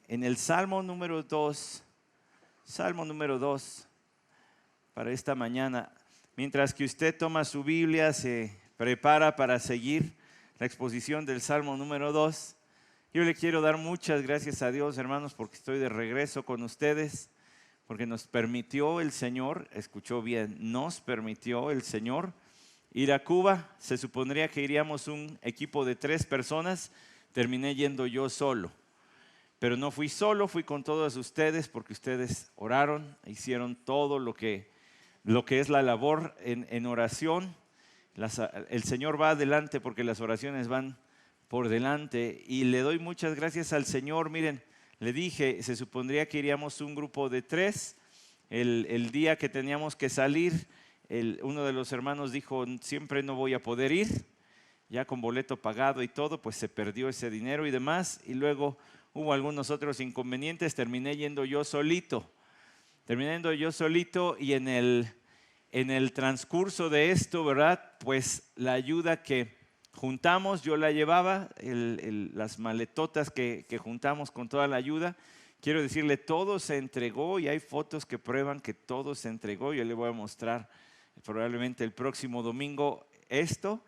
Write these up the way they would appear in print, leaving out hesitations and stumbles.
en el Salmo número 2, para esta mañana. Mientras que usted toma su Biblia, se prepara para seguir la exposición del Salmo número 2. Yo le quiero dar muchas gracias a Dios, hermanos, porque estoy de regreso con ustedes, porque nos permitió el Señor, escuchó bien, nos permitió el Señor ir a Cuba. Se supondría que iríamos un equipo de 3 personas, terminé yendo yo solo. Pero no fui solo, fui con todos ustedes porque ustedes oraron, hicieron todo lo que es la labor en oración. El Señor va adelante porque las oraciones van por delante y le doy muchas gracias al Señor. Miren, le dije, se supondría que iríamos un grupo de 3. El día que teníamos que salir, uno de los hermanos dijo, siempre no voy a poder ir, ya con boleto pagado y todo, pues se perdió ese dinero y demás, y luego hubo algunos otros inconvenientes, terminé yendo yo solito y en el transcurso de esto, ¿verdad? Pues la ayuda que juntamos, yo la llevaba, las maletotas que juntamos con toda la ayuda. Quiero decirle, todo se entregó y hay fotos que prueban que todo se entregó. Yo le voy a mostrar probablemente el próximo domingo esto,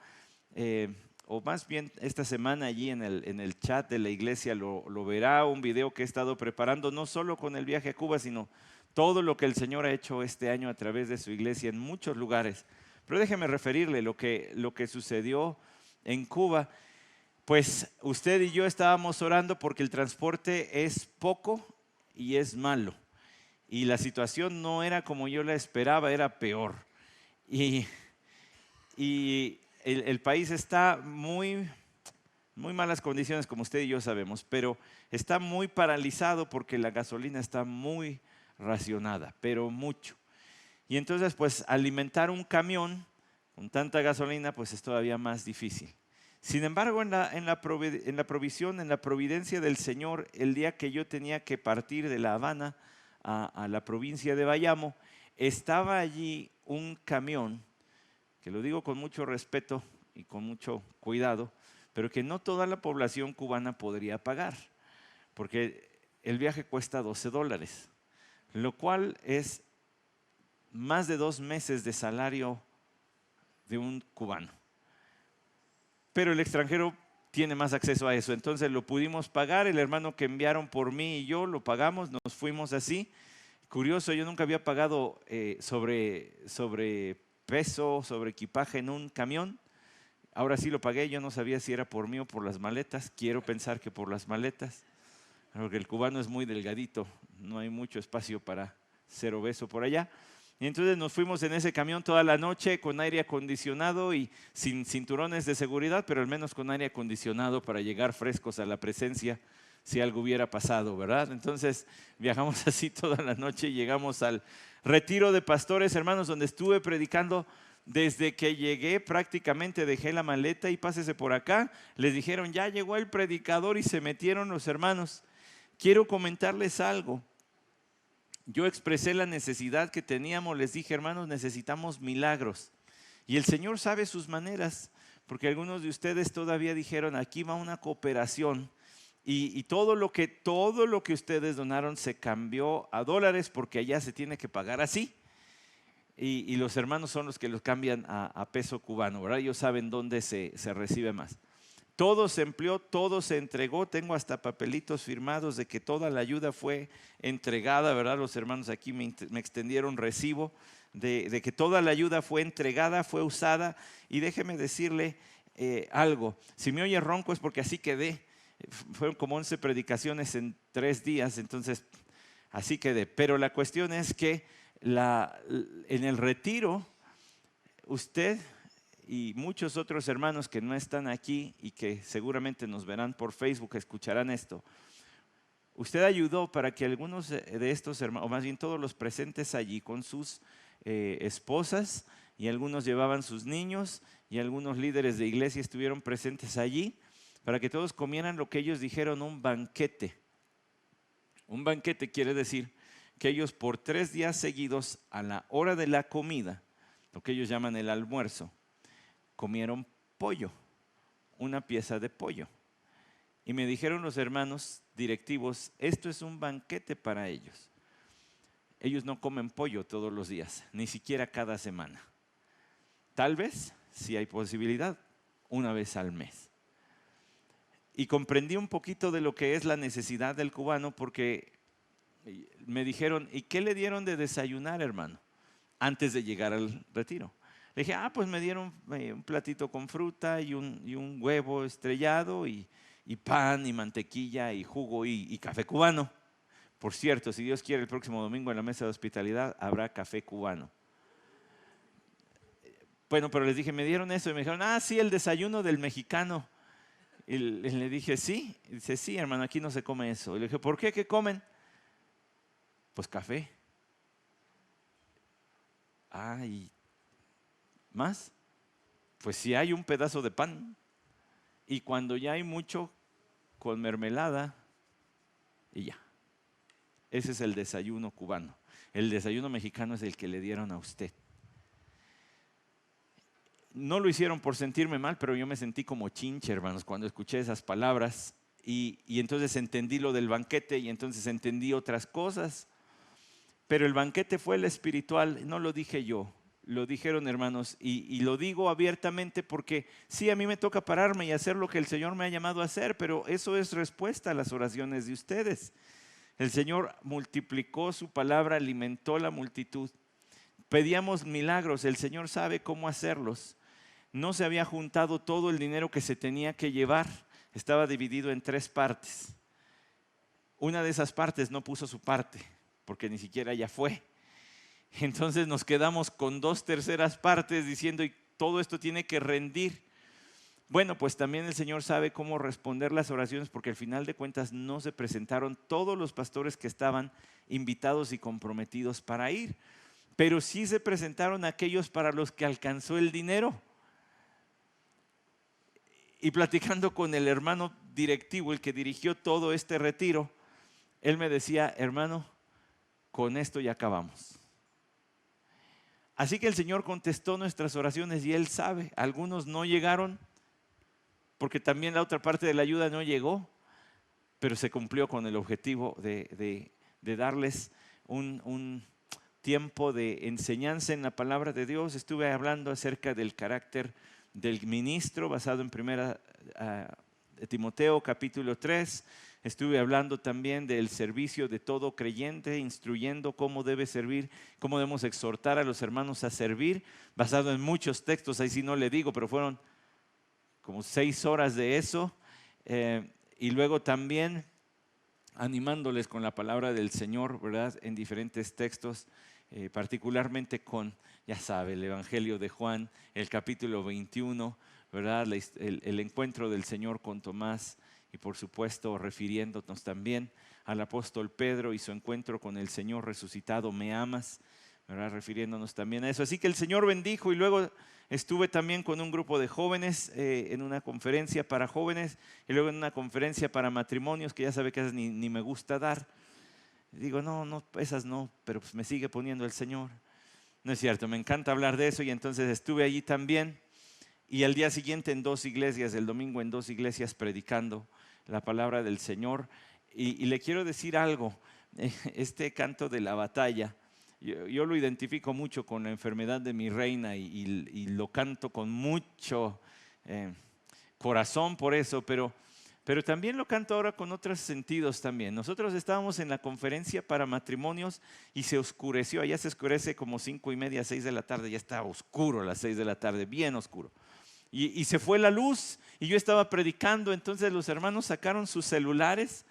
o más bien esta semana allí en el chat de la iglesia lo verá, un video que he estado preparando, no solo con el viaje a Cuba, sino todo lo que el Señor ha hecho este año a través de su iglesia en muchos lugares. Pero déjeme referirle lo que sucedió en Cuba. Pues usted y yo estábamos orando porque el transporte es poco y es malo. Y la situación no era como yo la esperaba, era peor. Y el país está muy malas condiciones, como usted y yo sabemos, pero está muy paralizado porque la gasolina está muy racionada, pero mucho. Y entonces, pues, alimentar un camión con tanta gasolina, pues es todavía más difícil. Sin embargo, en la provisión, en la providencia del Señor, el día que yo tenía que partir de La Habana a la provincia de Bayamo, estaba allí un camión, que lo digo con mucho respeto y con mucho cuidado, pero que no toda la población cubana podría pagar, porque el viaje cuesta $12, lo cual es más de 2 meses de salario de un cubano. Pero el extranjero tiene más acceso a eso, entonces lo pudimos pagar. El hermano que enviaron por mí y yo lo pagamos, nos fuimos así. Curioso, yo nunca había pagado sobre peso, sobre equipaje en un camión. Ahora sí lo pagué, yo no sabía si era por mí o por las maletas. Quiero pensar que por las maletas, porque el cubano es muy delgadito, no hay mucho espacio para ser obeso por allá. Y entonces nos fuimos en ese camión toda la noche con aire acondicionado y sin cinturones de seguridad, pero al menos con aire acondicionado para llegar frescos a la presencia si algo hubiera pasado, ¿verdad? Entonces viajamos así toda la noche y llegamos al retiro de pastores, hermanos, donde estuve predicando. Desde que llegué prácticamente dejé la maleta y pásese por acá. Les dijeron, ya llegó el predicador y se metieron los hermanos. Quiero comentarles algo. Yo expresé la necesidad que teníamos, les dije, hermanos, necesitamos milagros. Y el Señor sabe sus maneras, porque algunos de ustedes todavía dijeron, aquí va una cooperación. Y todo lo que ustedes donaron se cambió a dólares porque allá se tiene que pagar así. Y los hermanos son los que los cambian a peso cubano, ¿verdad? Ellos saben dónde se recibe más. Todo se empleó, todo se entregó. Tengo hasta papelitos firmados de que toda la ayuda fue entregada, ¿verdad? Los hermanos aquí me extendieron recibo de que toda la ayuda fue entregada, fue usada. Y déjeme decirle algo. Si me oye ronco es porque así quedé. Fueron como 11 predicaciones en 3 días, entonces así quedé. Pero la cuestión es que en el retiro, usted y muchos otros hermanos que no están aquí y que seguramente nos verán por Facebook, escucharán esto. Usted ayudó para que algunos de estos hermanos, o más bien todos los presentes allí con sus esposas, y algunos llevaban sus niños, y algunos líderes de iglesia estuvieron presentes allí, para que todos comieran lo que ellos dijeron, un banquete. Un banquete quiere decir que ellos por 3 días seguidos, a la hora de la comida, lo que ellos llaman el almuerzo, comieron pollo, una pieza de pollo. Y me dijeron los hermanos directivos, esto es un banquete para ellos. Ellos no comen pollo todos los días, ni siquiera cada semana. Tal vez, si hay posibilidad, una vez al mes. Y comprendí un poquito de lo que es la necesidad del cubano, porque me dijeron, ¿y qué le dieron de desayunar, hermano? Antes de llegar al retiro. Le dije, pues me dieron un platito con fruta y un huevo estrellado y pan y mantequilla y jugo y café cubano. Por cierto, si Dios quiere, el próximo domingo en la mesa de hospitalidad habrá café cubano. Bueno, pero les dije, me dieron eso y me dijeron, sí, el desayuno del mexicano. Y le dije, sí. Y dice, sí, hermano, aquí no se come eso. Y le dije, ¿por qué? ¿Qué comen? Pues café. ¿Y más? Pues si hay un pedazo de pan. Y cuando ya hay mucho, con mermelada y ya. Ese es el desayuno cubano. El desayuno mexicano es el que le dieron a usted. No lo hicieron por sentirme mal, pero yo me sentí como chinche, hermanos, cuando escuché esas palabras. Y entonces entendí lo del banquete y entonces entendí otras cosas. Pero el banquete fue el espiritual, no lo dije yo, lo dijeron hermanos. Y lo digo abiertamente porque sí, a mí me toca pararme y hacer lo que el Señor me ha llamado a hacer, pero eso es respuesta a las oraciones de ustedes. El Señor multiplicó su palabra, alimentó la multitud. Pedíamos milagros, el Señor sabe cómo hacerlos. No se había juntado todo el dinero que se tenía que llevar, estaba dividido en 3 partes. Una de esas partes no puso su parte, porque ni siquiera ya fue. Entonces nos quedamos con 2/3 partes diciendo, y todo esto tiene que rendir. Bueno, pues también el Señor sabe cómo responder las oraciones, porque al final de cuentas no se presentaron todos los pastores que estaban invitados y comprometidos para ir, pero sí se presentaron aquellos para los que alcanzó el dinero. Y platicando con el hermano directivo, el que dirigió todo este retiro, él me decía, hermano, con esto ya acabamos. Así que el Señor contestó nuestras oraciones y Él sabe, algunos no llegaron, porque también la otra parte de la ayuda no llegó, pero se cumplió con el objetivo de darles un tiempo de enseñanza en la palabra de Dios. Estuve hablando acerca del carácter del ministro basado en 1 Timoteo capítulo 3. Estuve hablando también del servicio de todo creyente, instruyendo cómo debe servir, cómo debemos exhortar a los hermanos a servir, basado en muchos textos. Ahí sí no le digo, pero fueron como 6 horas de eso. Y luego también animándoles con la palabra del Señor, ¿verdad? En diferentes textos, particularmente con, ya sabe, el Evangelio de Juan, el capítulo 21, ¿verdad? El encuentro del Señor con Tomás y por supuesto refiriéndonos también al apóstol Pedro y su encuentro con el Señor resucitado, ¿me amas? ¿Verdad? Refiriéndonos también a eso. Así que el Señor bendijo y luego estuve también con un grupo de jóvenes en una conferencia para jóvenes y luego en una conferencia para matrimonios, que ya sabe que esas ni me gusta dar. Digo, no, esas no, pero pues me sigue poniendo el Señor. No es cierto, me encanta hablar de eso y entonces estuve allí también. Y al día siguiente en 2 iglesias, el domingo en 2 iglesias predicando la palabra del Señor. Y le quiero decir algo, este canto de la batalla, yo lo identifico mucho con la enfermedad de mi reina y lo canto con mucho corazón por eso, pero también lo canto ahora con otros sentidos también. Nosotros estábamos en la conferencia para matrimonios y se oscureció, allá se oscurece como 5:30, 6 de la tarde, ya está oscuro a las 6 de la tarde, bien oscuro. Y se fue la luz y yo estaba predicando, entonces los hermanos sacaron sus celulares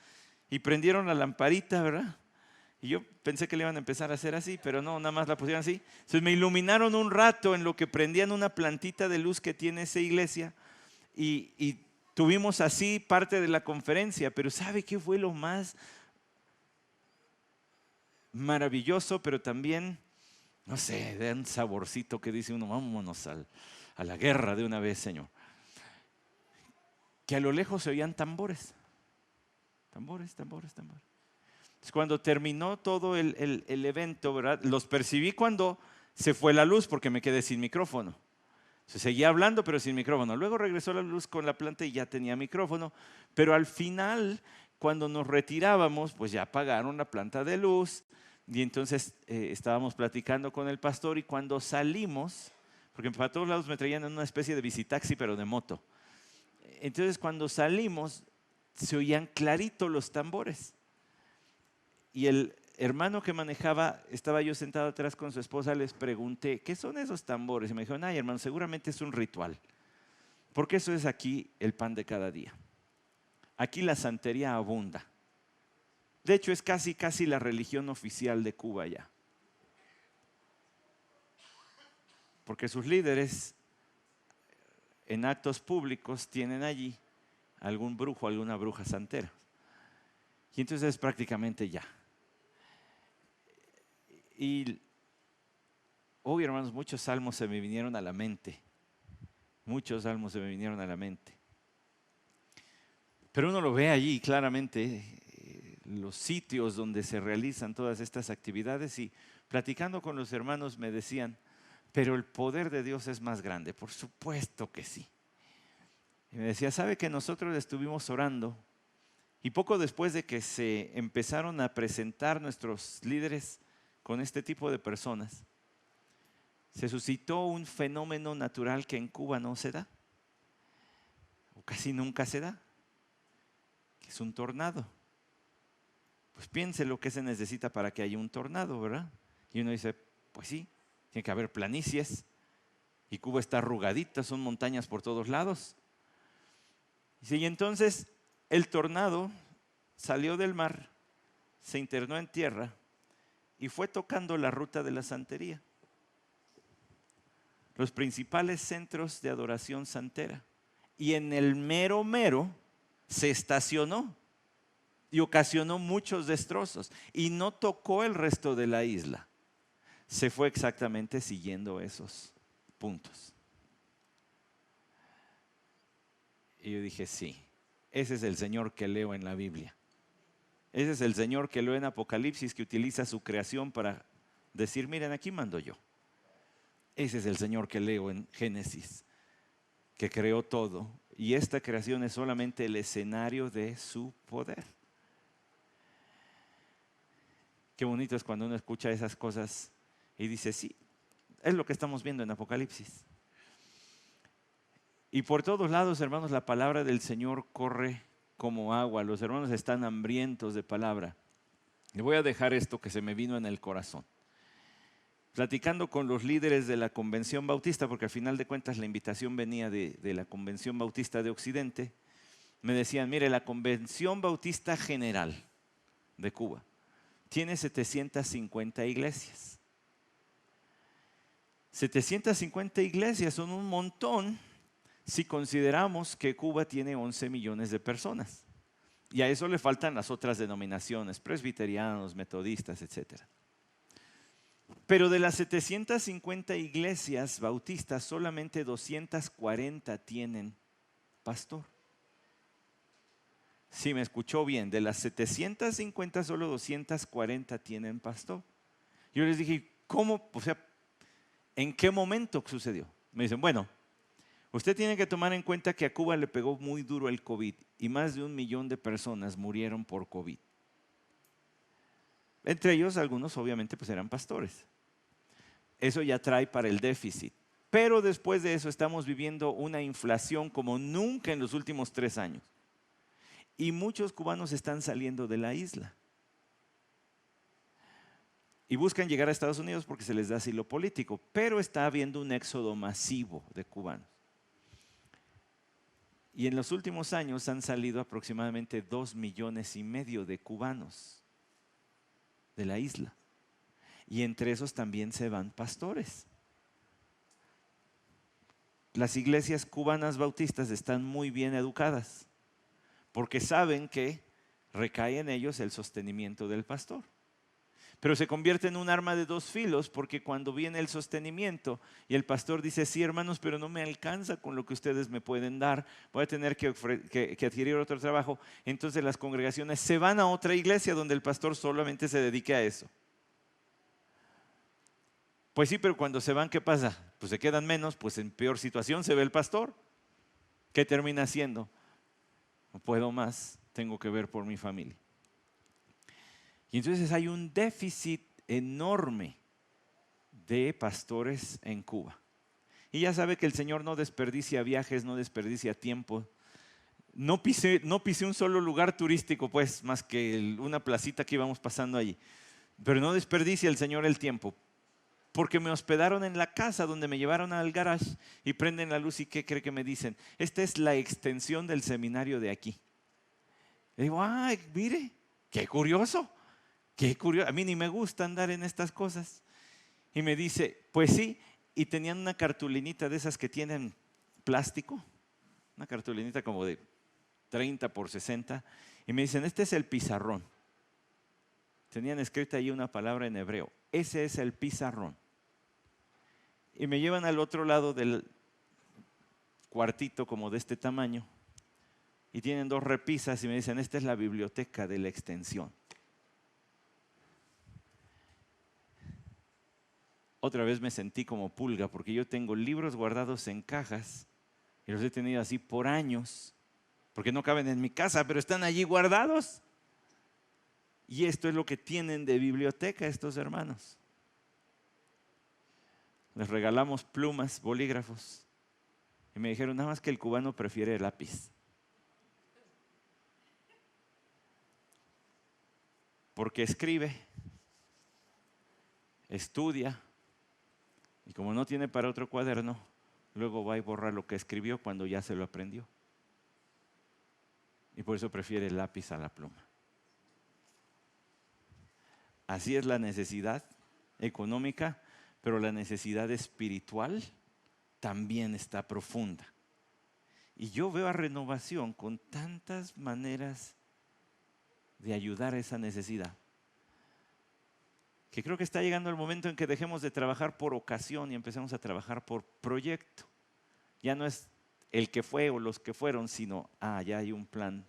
y prendieron la lamparita, ¿verdad? Y yo pensé que le iban a empezar a hacer así, pero no, nada más la pusieron así. Entonces me iluminaron un rato en lo que prendían una plantita de luz que tiene esa iglesia y tuvimos así parte de la conferencia, pero ¿sabe qué fue lo más maravilloso? Pero también, no sé, da un saborcito que dice uno, vámonos a la guerra de una vez, Señor. Que a lo lejos se oían tambores. Tambores. Entonces, cuando terminó todo el evento, ¿verdad? Los percibí cuando se fue la luz porque me quedé sin micrófono. Se seguía hablando, pero sin micrófono. Luego regresó la luz con la planta y ya tenía micrófono. Pero al final, cuando nos retirábamos, pues ya apagaron la planta de luz. Y entonces estábamos platicando con el pastor y cuando salimos, porque para todos lados me traían en una especie de visitaxi, pero de moto. Entonces cuando salimos, se oían clarito los tambores. Y el hermano que manejaba, estaba yo sentado atrás con su esposa, les pregunté, ¿qué son esos tambores? Y me dijeron, ay hermano, seguramente es un ritual. Porque eso es aquí el pan de cada día. Aquí la santería abunda. De hecho, es casi la religión oficial de Cuba ya. Porque sus líderes en actos públicos tienen allí algún brujo, alguna bruja santera. Y entonces es prácticamente ya. Y hoy, hermanos, muchos salmos se me vinieron a la mente. Muchos salmos se me vinieron a la mente. Pero uno lo ve allí claramente, los sitios donde se realizan todas estas actividades, y platicando con los hermanos me decían, pero el poder de Dios es más grande. Por supuesto que sí. Y me decía, ¿sabe que nosotros estuvimos orando? Y poco después de que se empezaron a presentar nuestros líderes con este tipo de personas, se suscitó un fenómeno natural que en Cuba no se da, o casi nunca se da, que es un tornado. Pues piense lo que se necesita para que haya un tornado, ¿verdad? Y uno dice, pues sí, tiene que haber planicies, y Cuba está arrugadita, son montañas por todos lados. Y entonces el tornado salió del mar, se internó en tierra y fue tocando la ruta de la santería. Los principales centros de adoración santera. Y en el mero se estacionó y ocasionó muchos destrozos. Y no tocó el resto de la isla. Se fue exactamente siguiendo esos puntos. Y yo dije, sí, ese es el Señor que leo en la Biblia. Ese es el Señor que leo en Apocalipsis, que utiliza su creación para decir, miren, aquí mando yo. Ese es el Señor que leo en Génesis, que creó todo. Y esta creación es solamente el escenario de su poder. Qué bonito es cuando uno escucha esas cosas y dice, sí, es lo que estamos viendo en Apocalipsis. Y por todos lados, hermanos, la palabra del Señor corre como agua. Los hermanos están hambrientos de palabra. Le voy a dejar esto que se me vino en el corazón. Platicando con los líderes de la Convención Bautista, porque al final de cuentas la invitación venía de la Convención Bautista de Occidente, me decían, mire, la Convención Bautista General de Cuba tiene 750 iglesias. 750 iglesias son un montón si consideramos que Cuba tiene 11 millones de personas. Y a eso le faltan las otras denominaciones, presbiterianos, metodistas, etc. Pero de las 750 iglesias bautistas, solamente 240 tienen pastor. Sí, me escuchó bien, de las 750 solo 240 tienen pastor. Yo les dije, ¿cómo? O sea, ¿en qué momento sucedió? Me dicen, bueno, usted tiene que tomar en cuenta que a Cuba le pegó muy duro el COVID y más de 1 millón de personas murieron por COVID. Entre ellos, algunos obviamente pues eran pastores. Eso ya trae para el déficit. Pero después de eso estamos viviendo una inflación como nunca en los últimos 3 años. Y muchos cubanos están saliendo de la isla. Y buscan llegar a Estados Unidos porque se les da asilo político. Pero está habiendo un éxodo masivo de cubanos. Y en los últimos años han salido aproximadamente 2,5 millones de cubanos de la isla. Y entre esos también se van pastores. Las iglesias cubanas bautistas están muy bien educadas porque saben que recae en ellos el sostenimiento del pastor. Pero se convierte en un arma de 2 filos porque cuando viene el sostenimiento y el pastor dice, sí hermanos, pero no me alcanza con lo que ustedes me pueden dar, voy a tener que adquirir otro trabajo, entonces las congregaciones se van a otra iglesia donde el pastor solamente se dedique a eso. Pues sí, pero cuando se van, ¿qué pasa? Pues se quedan menos, pues en peor situación se ve el pastor. ¿Qué termina haciendo? No puedo más, tengo que ver por mi familia. Y entonces hay un déficit enorme de pastores en Cuba. Y ya sabe que el Señor no desperdicia viajes, no desperdicia tiempo. No pisé un solo lugar turístico, pues, más que una placita que íbamos pasando allí. Pero no desperdicia el Señor el tiempo. Porque me hospedaron en la casa donde me llevaron al garage y prenden la luz y ¿qué cree que me dicen? Esta es la extensión del seminario de aquí. Le digo, ay, mire, qué curioso, qué curioso. A mí ni me gusta andar en estas cosas. Y me dice, pues sí, y tenían una cartulinita de esas que tienen plástico, una cartulinita como de 30 por 60, y me dicen, este es el pizarrón. Tenían escrita ahí una palabra en hebreo, ese es el pizarrón. Y me llevan al otro lado del cuartito como de este tamaño, y tienen 2 repisas y me dicen, esta es la biblioteca de la extensión. Otra vez me sentí como pulga porque yo tengo libros guardados en cajas y los he tenido así por años porque no caben en mi casa, pero están allí guardados. Y esto es lo que tienen de biblioteca estos hermanos. Les regalamos plumas, bolígrafos y me dijeron nada más que el cubano prefiere el lápiz. Porque escribe, estudia. Y como no tiene para otro cuaderno, luego va a borrar lo que escribió cuando ya se lo aprendió. Y por eso prefiere el lápiz a la pluma. Así es la necesidad económica, pero la necesidad espiritual también está profunda. Y yo veo a Renovación con tantas maneras de ayudar a esa necesidad, que creo que está llegando el momento en que dejemos de trabajar por ocasión y empecemos a trabajar por proyecto. Ya no es el que fue o los que fueron, sino, ya hay un plan.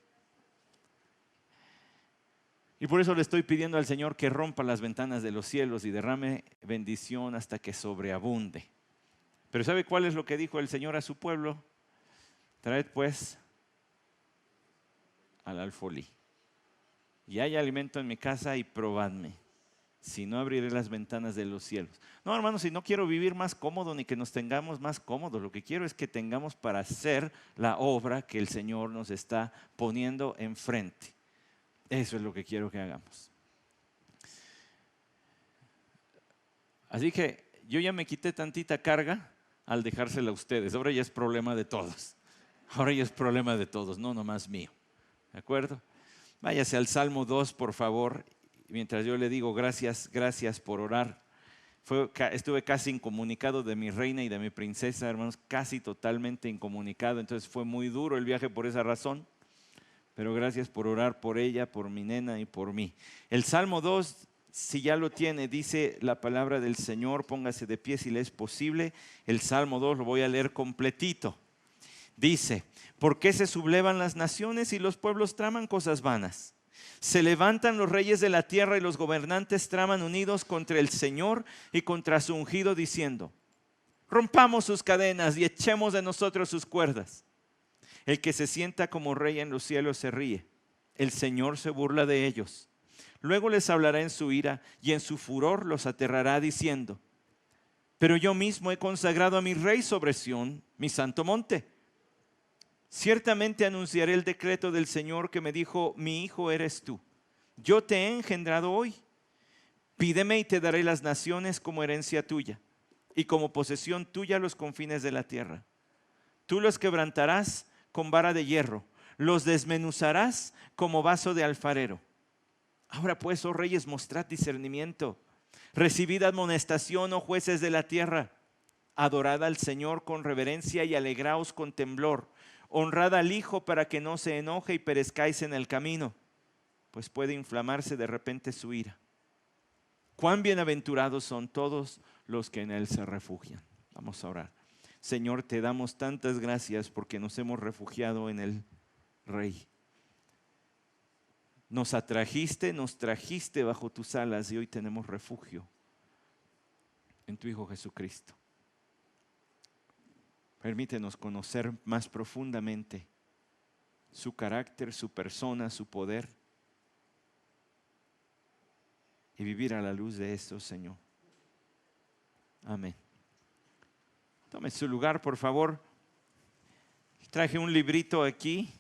Y por eso le estoy pidiendo al Señor que rompa las ventanas de los cielos y derrame bendición hasta que sobreabunde. Pero ¿sabe cuál es lo que dijo el Señor a su pueblo? Traed pues al alfolí. Y hay alimento en mi casa y probadme. Si no, abriré las ventanas de los cielos. No, hermanos, si no quiero vivir más cómodo ni que nos tengamos más cómodos. Lo que quiero es que tengamos para hacer la obra que el Señor nos está poniendo enfrente. Eso es lo que quiero que hagamos. Así que yo ya me quité tantita carga al dejársela a ustedes. Ahora ya es problema de todos. Ahora ya es problema de todos, no nomás mío. ¿De acuerdo? Váyase al Salmo 2, por favor. Mientras yo le digo gracias, gracias por orar. Estuve casi incomunicado de mi reina y de mi princesa, hermanos, casi totalmente incomunicado. Entonces fue muy duro el viaje por esa razón. Pero gracias por orar por ella, por mi nena y por mí. El Salmo 2, si ya lo tiene, dice la palabra del Señor, póngase de pie si le es posible. El Salmo 2 lo voy a leer completito. Dice, ¿por qué se sublevan las naciones y los pueblos traman cosas vanas? Se levantan los reyes de la tierra y los gobernantes traman unidos contra el Señor y contra su ungido diciendo, rompamos sus cadenas y echemos de nosotros sus cuerdas. El que se sienta como rey en los cielos se ríe. El Señor se burla de ellos. Luego les hablará en su ira y en su furor los aterrará diciendo, pero yo mismo he consagrado a mi rey sobre Sión, mi santo monte. Ciertamente anunciaré el decreto del Señor que me dijo, mi hijo eres tú. Yo te he engendrado hoy. Pídeme y te daré las naciones como herencia tuya y como posesión tuya los confines de la tierra. Tú los quebrantarás con vara de hierro, los desmenuzarás como vaso de alfarero. Ahora pues, oh reyes, mostrad discernimiento. Recibid amonestación, oh jueces de la tierra. Adorad al Señor con reverencia y alegraos con temblor. Honrad al Hijo para que no se enoje y perezcáis en el camino, pues puede inflamarse de repente su ira. Cuán bienaventurados son todos los que en Él se refugian. Vamos a orar. Señor, te damos tantas gracias porque nos hemos refugiado en el Rey. Nos atrajiste, nos trajiste bajo tus alas y hoy tenemos refugio. en tu Hijo Jesucristo. Permítenos conocer más profundamente su carácter, su persona, su poder, y vivir a la luz de esto, Señor. Amén. Tome su lugar, por favor. Traje un librito aquí,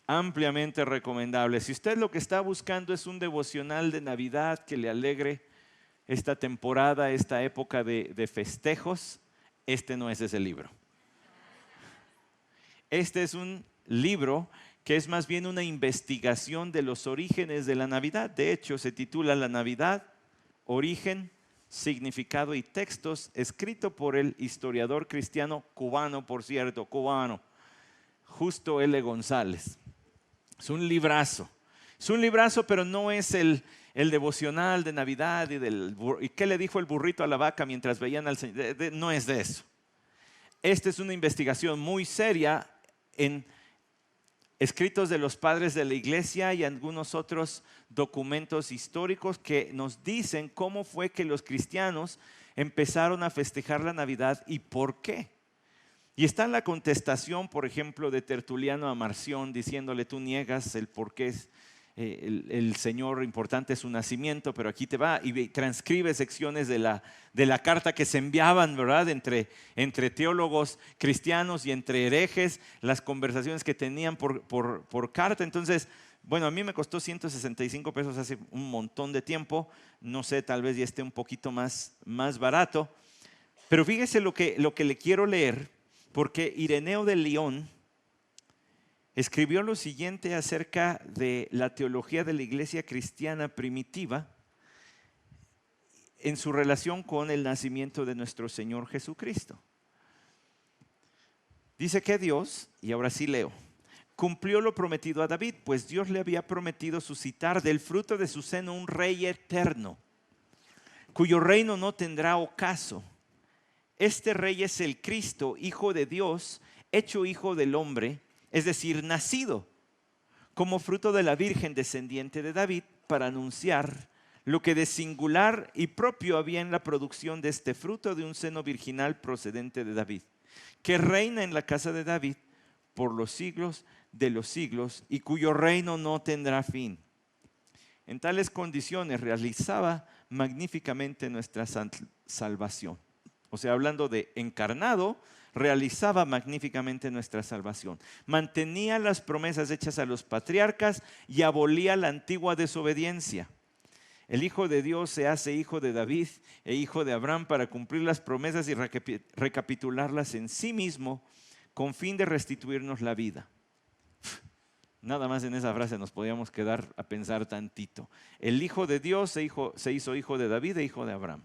ampliamente recomendable. Si usted lo que está buscando es un devocional de Navidad que le alegre esta temporada, esta época de festejos, este no es ese libro. Este es un libro que es más bien una investigación de los orígenes de la Navidad. De hecho, se titula La Navidad, Origen, Significado y Textos, escrito por el historiador cristiano cubano, por cierto, cubano, Justo L. González. Es un librazo. Es un librazo, pero no es el devocional de Navidad y qué le dijo el burrito a la vaca mientras veían al Señor. No es de eso. Esta es una investigación muy seria en escritos de los padres de la iglesia y algunos otros documentos históricos que nos dicen cómo fue que los cristianos empezaron a festejar la Navidad y por qué. Y está en la contestación, por ejemplo, de Tertuliano a Marción, diciéndole: tú niegas el por qué el Señor importante es su nacimiento, pero aquí te va, y transcribe secciones de la carta que se enviaban, ¿verdad? Entre teólogos cristianos y entre herejes, las conversaciones que tenían por carta. Entonces, bueno, a mí me costó 165 pesos hace un montón de tiempo. No sé, tal vez ya esté un poquito más barato. Pero fíjese lo que le quiero leer, porque Ireneo de León escribió lo siguiente acerca de la teología de la iglesia cristiana primitiva en su relación con el nacimiento de nuestro Señor Jesucristo. Dice que Dios, y ahora sí leo, cumplió lo prometido a David, pues Dios le había prometido suscitar del fruto de su seno un rey eterno, cuyo reino no tendrá ocaso. Este rey es el Cristo, Hijo de Dios, hecho Hijo del hombre, es decir, nacido como fruto de la Virgen descendiente de David, para anunciar lo que de singular y propio había en la producción de este fruto de un seno virginal procedente de David, que reina en la casa de David por los siglos de los siglos y cuyo reino no tendrá fin. En tales condiciones realizaba magníficamente nuestra salvación. O sea, hablando de encarnado, realizaba magníficamente nuestra salvación. Mantenía las promesas hechas a los patriarcas y abolía la antigua desobediencia. El Hijo de Dios se hace hijo de David e hijo de Abraham para cumplir las promesas y recapitularlas en sí mismo con fin de restituirnos la vida. Nada más en esa frase nos podíamos quedar a pensar tantito. El Hijo de Dios se hizo hijo de David e hijo de Abraham.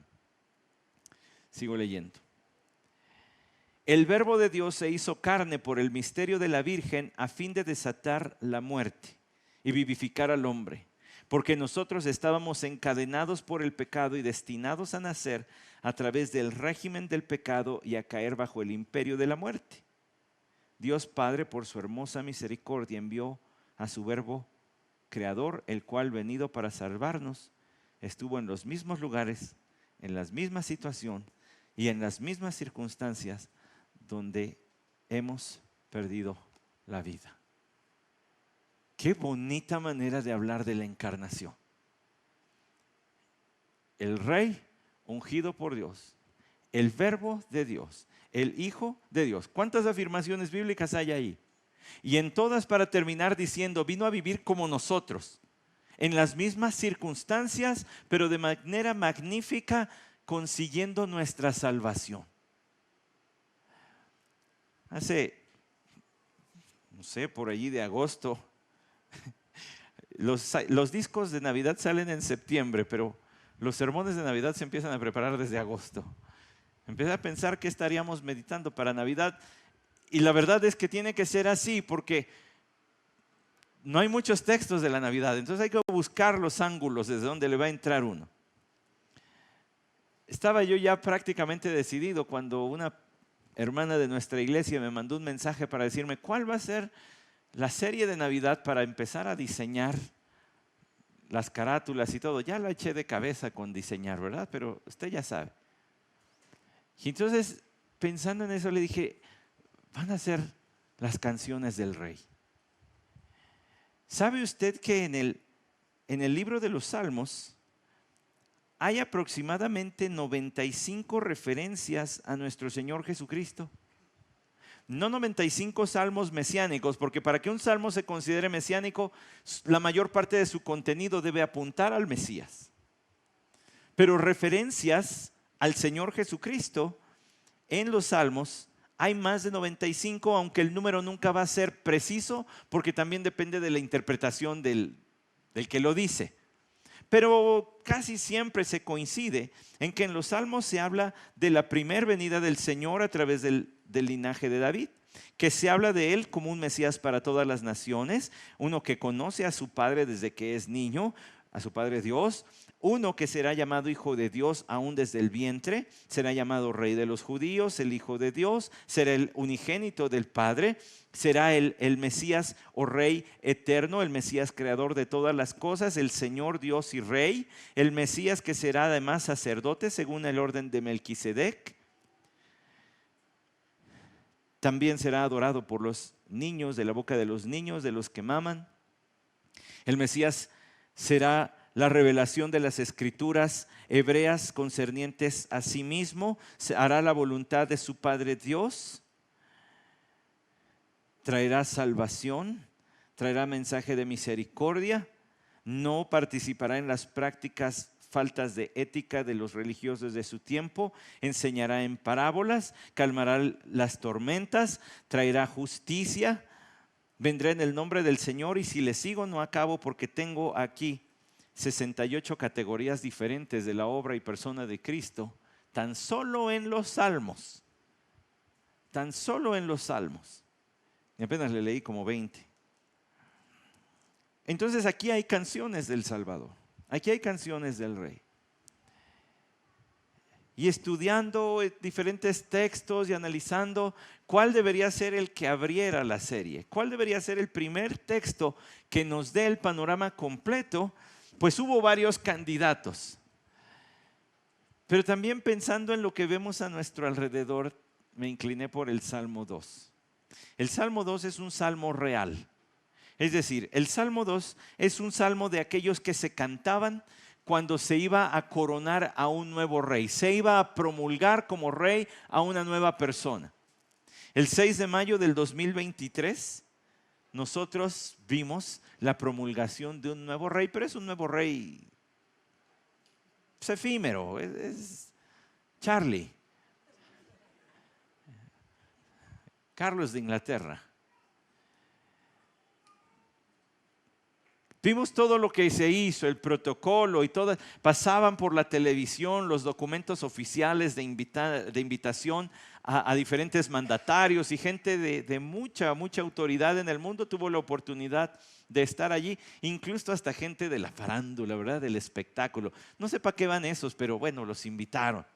Sigo leyendo. El Verbo de Dios se hizo carne por el misterio de la Virgen a fin de desatar la muerte y vivificar al hombre, porque nosotros estábamos encadenados por el pecado y destinados a nacer a través del régimen del pecado y a caer bajo el imperio de la muerte. Dios Padre, por su hermosa misericordia, envió a su Verbo Creador, el cual, venido para salvarnos, estuvo en los mismos lugares, en la misma situación y en las mismas circunstancias donde hemos perdido la vida. Qué bonita manera de hablar de la encarnación. El Rey ungido por Dios, el Verbo de Dios, el Hijo de Dios. ¿Cuántas afirmaciones bíblicas hay ahí? Y en todas, para terminar diciendo, vino a vivir como nosotros, en las mismas circunstancias, pero de manera magnífica, consiguiendo nuestra salvación. Hace, no sé, por allí de agosto, los discos de Navidad salen en septiembre, pero los sermones de Navidad se empiezan a preparar desde agosto. Empecé a pensar qué estaríamos meditando para Navidad, y la verdad es que tiene que ser así, porque no hay muchos textos de la Navidad, entonces hay que buscar los ángulos desde donde le va a entrar uno. Estaba yo ya prácticamente decidido cuando una hermana de nuestra iglesia me mandó un mensaje para decirme cuál va a ser la serie de Navidad para empezar a diseñar las carátulas y todo. Ya la eché de cabeza con diseñar, ¿verdad? Pero usted ya sabe. Y entonces, pensando en eso, le dije, van a ser las canciones del rey. ¿Sabe usted que en el libro de los Salmos hay aproximadamente 95 referencias a nuestro Señor Jesucristo? No 95 salmos mesiánicos, porque para que un salmo se considere mesiánico, la mayor parte de su contenido debe apuntar al Mesías. Pero referencias al Señor Jesucristo en los salmos hay más de 95, aunque el número nunca va a ser preciso, porque también depende de la interpretación del que lo dice. Pero casi siempre se coincide en que en los salmos se habla de la primer venida del Señor a través del linaje de David, que se habla de él como un Mesías para todas las naciones, uno que conoce a su Padre desde que es niño, a su Padre Dios, uno que será llamado Hijo de Dios aún desde el vientre, será llamado Rey de los Judíos, el Hijo de Dios, será el unigénito del Padre, será el Mesías o Rey eterno, el Mesías creador de todas las cosas, el Señor Dios y Rey, el Mesías que será además sacerdote según el orden de Melquisedec. También será adorado por los niños, de la boca de los niños, de los que maman. El Mesías será la revelación de las escrituras hebreas concernientes a sí mismo, hará la voluntad de su Padre Dios, traerá salvación, traerá mensaje de misericordia, no participará en las prácticas faltas de ética de los religiosos de su tiempo, enseñará en parábolas, calmará las tormentas, traerá justicia, vendrá en el nombre del Señor, y si le sigo no acabo, porque tengo aquí 68 categorías diferentes de la obra y persona de Cristo, tan solo en los salmos. Tan solo en los salmos. Y apenas le leí como 20. Entonces aquí hay canciones del Salvador. Aquí hay canciones del Rey. Y estudiando diferentes textos y analizando cuál debería ser el que abriera la serie, cuál debería ser el primer texto que nos dé el panorama completo, pues hubo varios candidatos. Pero también pensando en lo que vemos a nuestro alrededor, me incliné por el Salmo 2. El Salmo 2 es un salmo real. Es decir, el Salmo 2 es un salmo de aquellos que se cantaban cuando se iba a coronar a un nuevo rey. Se iba a promulgar como rey a una nueva persona. El 6 de mayo del 2023, nosotros vimos la promulgación de un nuevo rey, pero es un nuevo rey efímero, es Charlie, Carlos de Inglaterra. Vimos todo lo que se hizo, el protocolo y todo. Pasaban por la televisión los documentos oficiales de invitación a diferentes mandatarios, y gente de mucha autoridad en el mundo tuvo la oportunidad de estar allí, incluso hasta gente de la farándula, ¿verdad? Del espectáculo. No sé para qué van esos, pero bueno, los invitaron.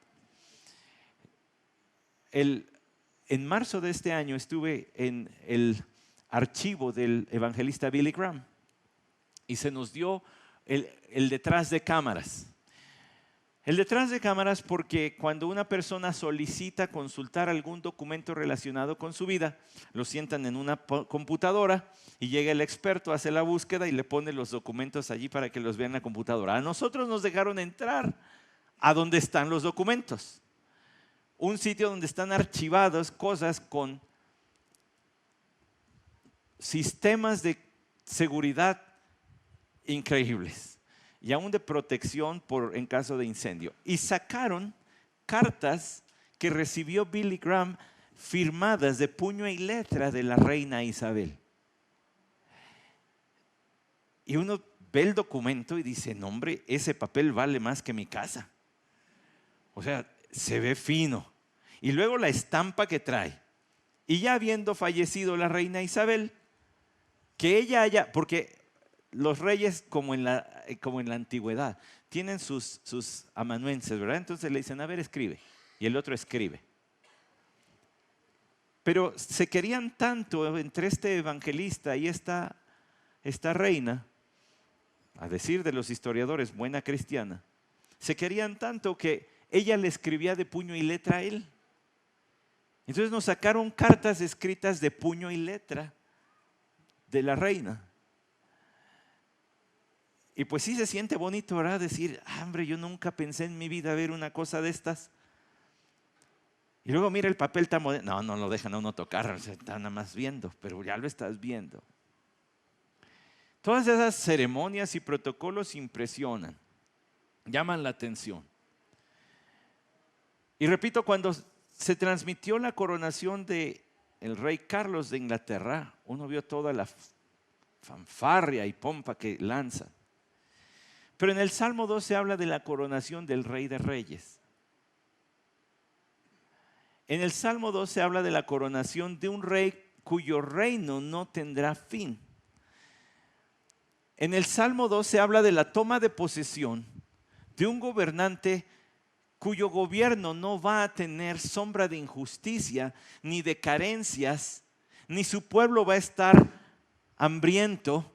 En marzo de este año estuve en el archivo del evangelista Billy Graham. Y se nos dio el detrás de cámaras. El detrás de cámaras, porque cuando una persona solicita consultar algún documento relacionado con su vida, lo sientan en una computadora y llega el experto, hace la búsqueda y le pone los documentos allí para que los vean en la computadora. A nosotros nos dejaron entrar a donde están los documentos. Un sitio donde están archivadas cosas con sistemas de seguridad increíbles y aún de protección en caso de incendio. Y sacaron cartas que recibió Billy Graham firmadas de puño y letra de la reina Isabel. Y uno ve el documento y dice, no hombre, ese papel vale más que mi casa. O sea, se ve fino. Y luego la estampa que trae. Y ya habiendo fallecido la reina Isabel, que ella haya, porque los reyes, como en la antigüedad, tienen sus amanuenses, ¿verdad? Entonces le dicen, a ver, escribe. Y el otro escribe. Pero se querían tanto entre este evangelista y esta reina, a decir de los historiadores, buena cristiana, se querían tanto que ella le escribía de puño y letra a él. Entonces nos sacaron cartas escritas de puño y letra de la reina. Y pues sí se siente bonito, ¿verdad? Decir, hombre, yo nunca pensé en mi vida ver una cosa de estas. Y luego mira el papel tan moderno. No, no lo dejan a uno tocar, se está nada más viendo, pero ya lo estás viendo. Todas esas ceremonias y protocolos impresionan, llaman la atención. Y repito, cuando se transmitió la coronación del rey Carlos de Inglaterra, uno vio toda la fanfarria y pompa que lanzan. Pero en el Salmo 2 se habla de la coronación del Rey de Reyes. En el Salmo 2 se habla de la coronación de un rey cuyo reino no tendrá fin. En el Salmo 2 se habla de la toma de posesión de un gobernante cuyo gobierno no va a tener sombra de injusticia ni de carencias, ni su pueblo va a estar hambriento,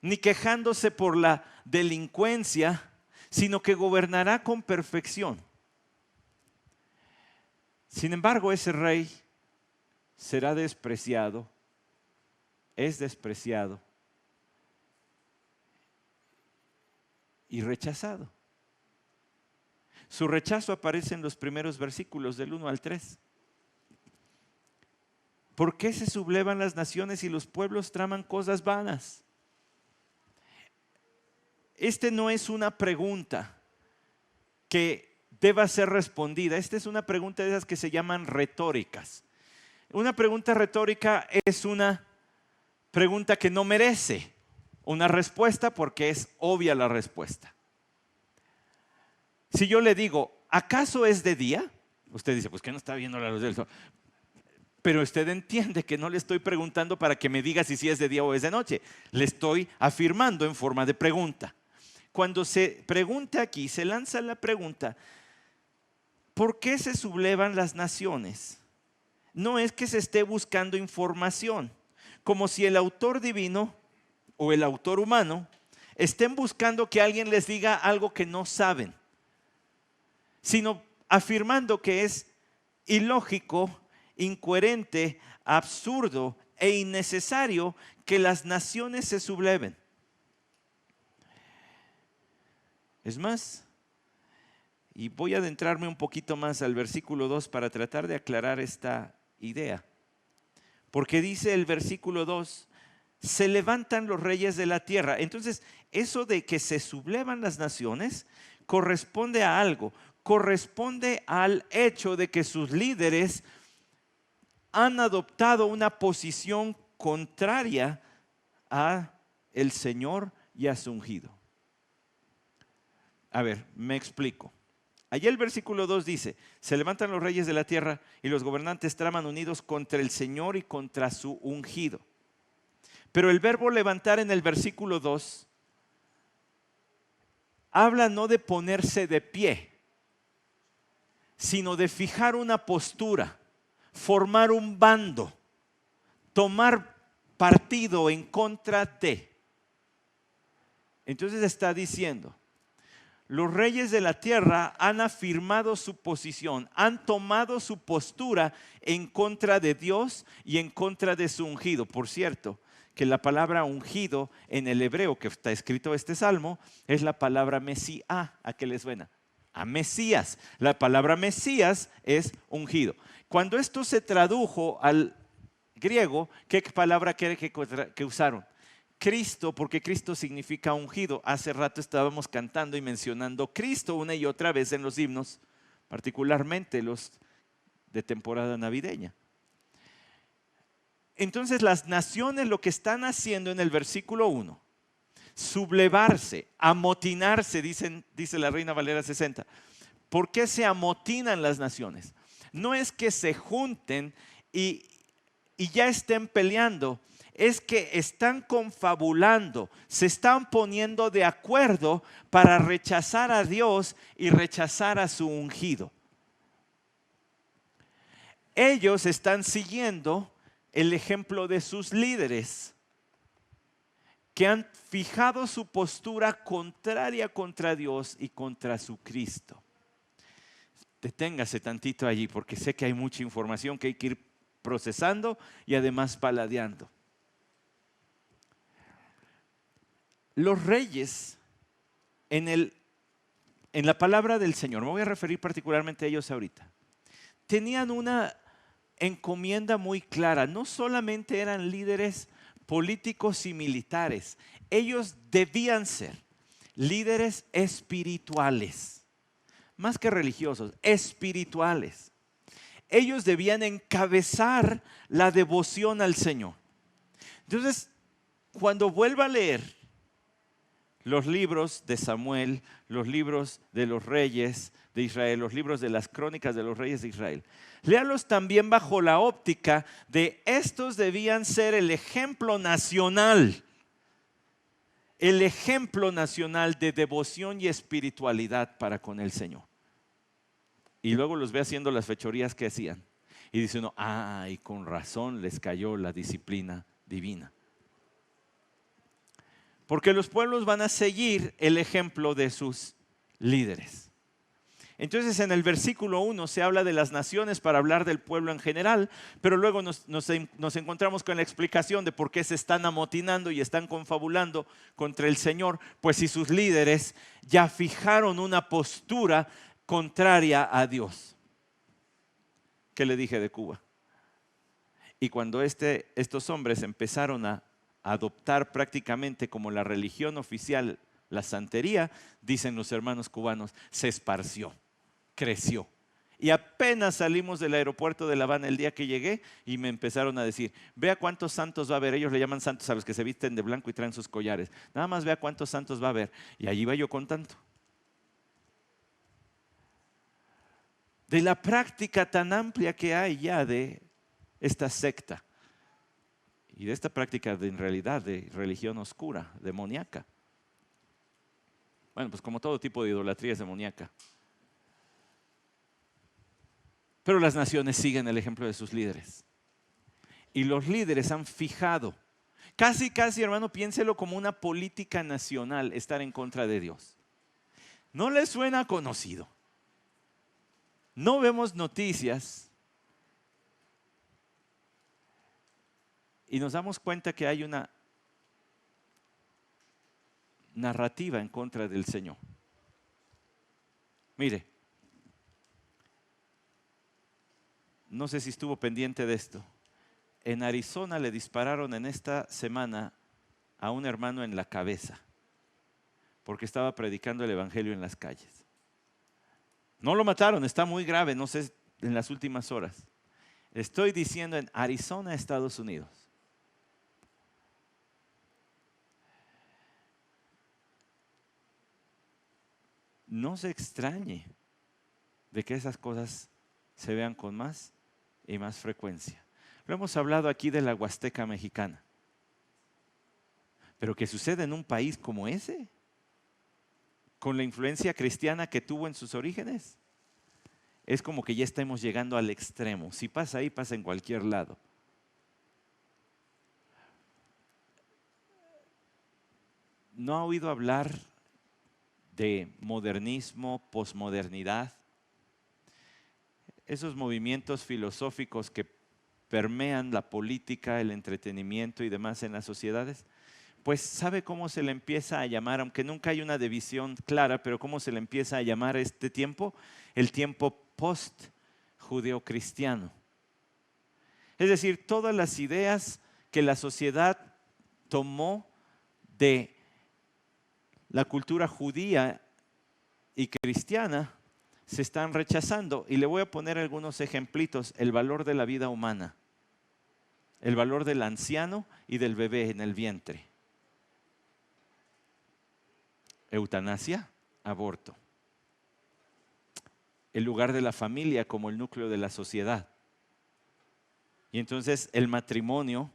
ni quejándose por la delincuencia, sino que gobernará con perfección. Sin embargo, ese rey será despreciado, es despreciado y rechazado. Su rechazo aparece en los primeros versículos del 1 al 3. ¿Por qué se sublevan las naciones y los pueblos traman cosas vanas? Este no es una pregunta que deba ser respondida. Esta es una pregunta de esas que se llaman retóricas. Una pregunta retórica es una pregunta que no merece una respuesta porque es obvia la respuesta. Si yo le digo, ¿acaso es de día? Usted dice, pues que no está viendo la luz del sol. Pero usted entiende que no le estoy preguntando para que me diga si es de día o es de noche. Le estoy afirmando en forma de pregunta. Cuando se pregunta aquí, se lanza la pregunta, ¿por qué se sublevan las naciones? No es que se esté buscando información, como si el autor divino o el autor humano estén buscando que alguien les diga algo que no saben, sino afirmando que es ilógico, incoherente, absurdo e innecesario que las naciones se subleven. Es más, y voy a adentrarme un poquito más al versículo 2 para tratar de aclarar esta idea. Porque dice el versículo 2, se levantan los reyes de la tierra. Entonces, eso de que se sublevan las naciones corresponde a algo, corresponde al hecho de que sus líderes han adoptado una posición contraria a el Señor y a su ungido. A ver, me explico. Allí el versículo 2 dice, se levantan los reyes de la tierra y los gobernantes traman unidos contra el Señor y contra su ungido. Pero el verbo levantar en el versículo 2 habla no de ponerse de pie, sino de fijar una postura, formar un bando, tomar partido en contra de. Entonces está diciendo, los reyes de la tierra han afirmado su posición, han tomado su postura en contra de Dios y en contra de su ungido. Por cierto, que la palabra ungido en el hebreo que está escrito este salmo es la palabra Mesías. ¿A qué les suena? A Mesías. La palabra Mesías es ungido. Cuando esto se tradujo al griego, ¿qué palabra quiere que usaron? Cristo, porque Cristo significa ungido. Hace rato estábamos cantando y mencionando Cristo una y otra vez en los himnos, particularmente los de temporada navideña. Entonces las naciones lo que están haciendo en el versículo 1, sublevarse, amotinarse, dice la Reina Valera 60. ¿Por qué se amotinan las naciones? No es que se junten y ya estén peleando, es que están confabulando, se están poniendo de acuerdo para rechazar a Dios y rechazar a su ungido. Ellos están siguiendo el ejemplo de sus líderes, que han fijado su postura contraria contra Dios y contra su Cristo. deténgase tantito allí porque sé que hay mucha información que hay que ir procesando y además paladeando. Los reyes en la palabra del Señor, me voy a referir particularmente a ellos ahorita, tenían una encomienda muy clara. No solamente eran líderes políticos y militares, ellos debían ser líderes espirituales, más que religiosos, espirituales. Ellos debían encabezar la devoción al Señor. Entonces, cuando vuelva a leer los libros de Samuel, los libros de los reyes de Israel, los libros de las crónicas de los reyes de Israel, léalos también bajo la óptica de estos debían ser el ejemplo nacional de devoción y espiritualidad para con el Señor. Y luego los ve haciendo las fechorías que hacían. Y dice uno, y con razón les cayó la disciplina divina. Porque los pueblos van a seguir el ejemplo de sus líderes. Entonces en el versículo 1 se habla de las naciones para hablar del pueblo en general, pero luego nos encontramos con la explicación de por qué se están amotinando y están confabulando contra el Señor, pues si sus líderes ya fijaron una postura contraria a Dios. ¿Qué le dije de Cuba? Y cuando estos hombres empezaron a adoptar prácticamente como la religión oficial la santería, dicen los hermanos cubanos, se esparció, creció. Y apenas salimos del aeropuerto de La Habana el día que llegué y me empezaron a decir, vea cuántos santos va a haber. Ellos le llaman santos a los que se visten de blanco y traen sus collares. Nada más vea cuántos santos va a haber. Y allí iba yo contando. De la práctica tan amplia que hay ya de esta secta y de esta práctica en realidad de religión oscura, demoníaca. Bueno, pues como todo tipo de idolatría es demoníaca. Pero las naciones siguen el ejemplo de sus líderes. Y los líderes han fijado, casi, hermano, piénselo como una política nacional, estar en contra de Dios. ¿No les suena conocido? No vemos noticias y nos damos cuenta que hay una narrativa en contra del Señor. Mire, no sé si estuvo pendiente de esto. En Arizona le dispararon en esta semana a un hermano en la cabeza porque estaba predicando el evangelio en las calles. No lo mataron, está muy grave, no sé, en las últimas horas. Estoy diciendo en Arizona, Estados Unidos. No se extrañe de que esas cosas se vean con más y más frecuencia. Lo hemos hablado aquí de la Huasteca mexicana. Pero que sucede en un país como ese, con la influencia cristiana que tuvo en sus orígenes, es como que ya estamos llegando al extremo. Si pasa ahí, pasa en cualquier lado. ¿No ha oído hablar de modernismo, posmodernidad? Esos movimientos filosóficos que permean la política, el entretenimiento y demás en las sociedades. Pues ¿sabe cómo se le empieza a llamar? Aunque nunca hay una división clara, pero ¿cómo se le empieza a llamar este tiempo? El tiempo post-judeocristiano. Es decir, todas las ideas que la sociedad tomó de la cultura judía y cristiana se están rechazando. Y le voy a poner algunos ejemplitos. El valor de la vida humana, el valor del anciano y del bebé en el vientre. Eutanasia, aborto. El lugar de la familia como el núcleo de la sociedad. Y entonces el matrimonio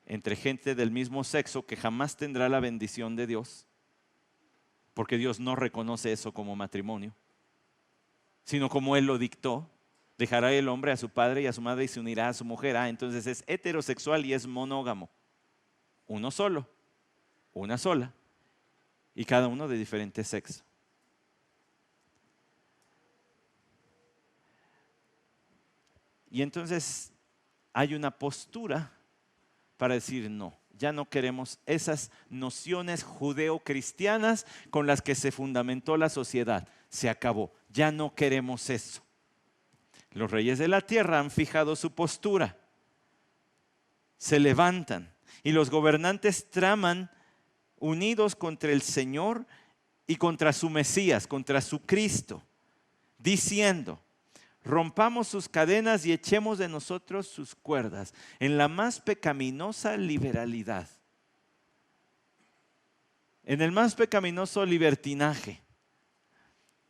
entre gente del mismo sexo que jamás tendrá la bendición de Dios, porque Dios no reconoce eso como matrimonio, sino como Él lo dictó. Dejará el hombre a su padre y a su madre y se unirá a su mujer. Entonces es heterosexual y es monógamo. Uno solo, una sola, y cada uno de diferente sexo. Y entonces hay una postura para decir no. Ya no queremos esas nociones judeo-cristianas con las que se fundamentó la sociedad. Se acabó. Ya no queremos eso. Los reyes de la tierra han fijado su postura. Se levantan y los gobernantes traman unidos contra el Señor y contra su Mesías, contra su Cristo, diciendo: rompamos sus cadenas y echemos de nosotros sus cuerdas, en la más pecaminosa liberalidad, en el más pecaminoso libertinaje.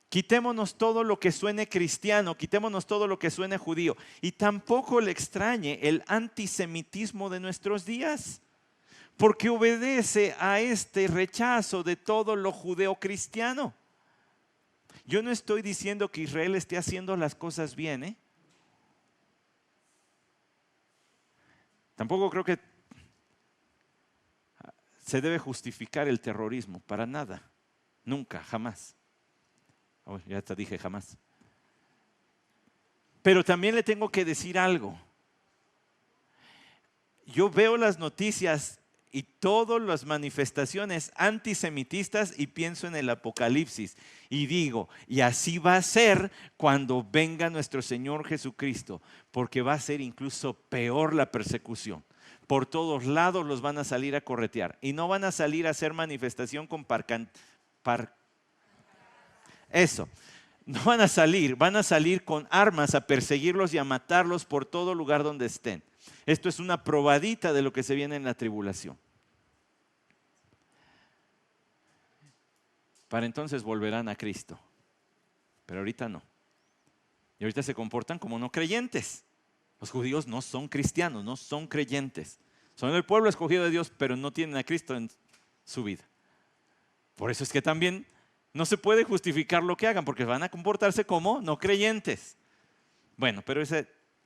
Quitémonos todo lo que suene cristiano, quitémonos todo lo que suene judío. Y tampoco le extrañe el antisemitismo de nuestros días, porque obedece a este rechazo de todo lo judeo-cristiano. Yo no estoy diciendo que Israel esté haciendo las cosas bien, ¿eh? Tampoco creo que se debe justificar el terrorismo, para nada, nunca, jamás. Oh, ya te dije jamás. Pero también le tengo que decir algo. Yo veo las noticias y todas las manifestaciones antisemitistas y pienso en el Apocalipsis y digo, y así va a ser cuando venga nuestro Señor Jesucristo, porque va a ser incluso peor la persecución. Por todos lados los van a salir a corretear y no van a salir a hacer manifestación con eso. No van a salir con armas a perseguirlos y a matarlos por todo lugar donde estén. Esto es una probadita de lo que se viene en la tribulación. Para entonces volverán a Cristo, pero ahorita no. Y ahorita se comportan como no creyentes. Los judíos no son cristianos, no son creyentes. Son el pueblo escogido de Dios, pero no tienen a Cristo en su vida. Por eso es que también no se puede justificar lo que hagan, porque van a comportarse como no creyentes. Bueno, pero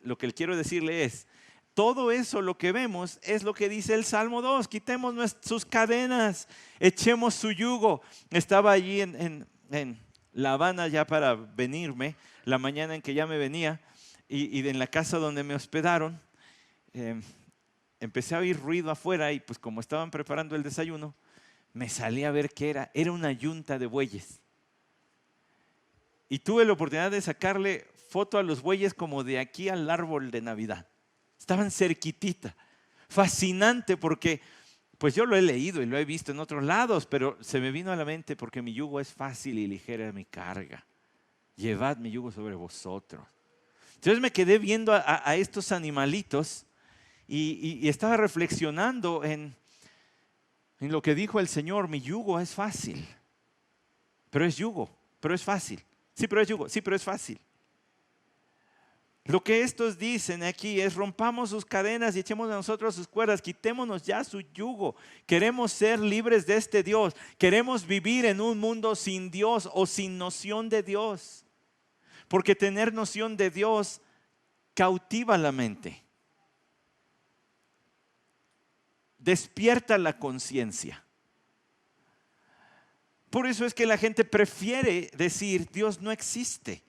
lo que quiero decirle es, todo eso lo que vemos es lo que dice el Salmo 2. Quitemos sus cadenas, echemos su yugo. Estaba allí en La Habana ya para venirme, la mañana en que ya me venía, y en la casa donde me hospedaron, empecé a oír ruido afuera y pues como estaban preparando el desayuno, me salí a ver qué era. Era una yunta de bueyes. Y tuve la oportunidad de sacarle foto a los bueyes como de aquí al árbol de Navidad. Estaban cerquitita. Fascinante porque pues yo lo he leído y lo he visto en otros lados, pero se me vino a la mente porque mi yugo es fácil y ligera mi carga. Llevad mi yugo sobre vosotros. Entonces me quedé viendo a estos animalitos y estaba reflexionando en lo que dijo el Señor. Mi yugo es fácil, pero es yugo, pero es fácil. Sí, pero es yugo, sí, pero es fácil. Lo que estos dicen aquí es: rompamos sus cadenas y echemos de nosotros sus cuerdas, quitémonos ya su yugo. Queremos ser libres de este Dios. Queremos vivir en un mundo sin Dios o sin noción de Dios. Porque tener noción de Dios cautiva la mente. Despierta la conciencia. Por eso es que la gente prefiere decir Dios no existe.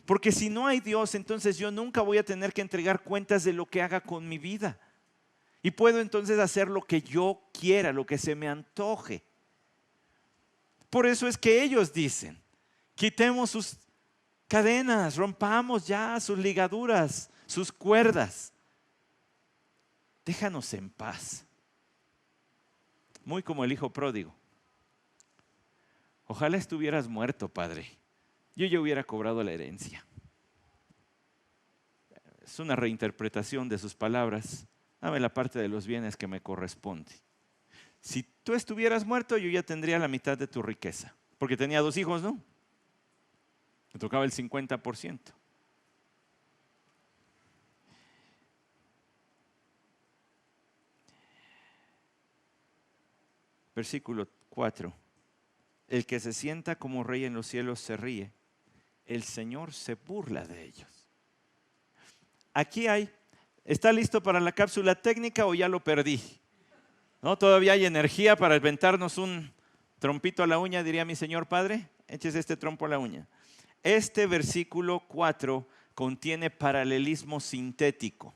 Porque si no hay Dios, entonces yo nunca voy a tener que entregar cuentas de lo que haga con mi vida. Y puedo entonces hacer lo que yo quiera, lo que se me antoje. Por eso es que ellos dicen, quitemos sus cadenas, rompamos ya sus ligaduras, sus cuerdas. Déjanos en paz. Muy como el hijo pródigo. Ojalá estuvieras muerto, Padre. Yo ya hubiera cobrado la herencia. Es una reinterpretación de sus palabras. Dame la parte de los bienes que me corresponde. Si tú estuvieras muerto, yo ya tendría la mitad de tu riqueza. Porque tenía 2 hijos, ¿no? Me tocaba el 50%. Versículo 4. El que se sienta como rey en los cielos se ríe. El Señor se burla de ellos. Aquí ¿está listo para la cápsula técnica o ya lo perdí? ¿No? ¿Todavía hay energía para inventarnos un trompito a la uña, diría mi señor padre? Échese este trompo a la uña. Este versículo 4 contiene paralelismo sintético.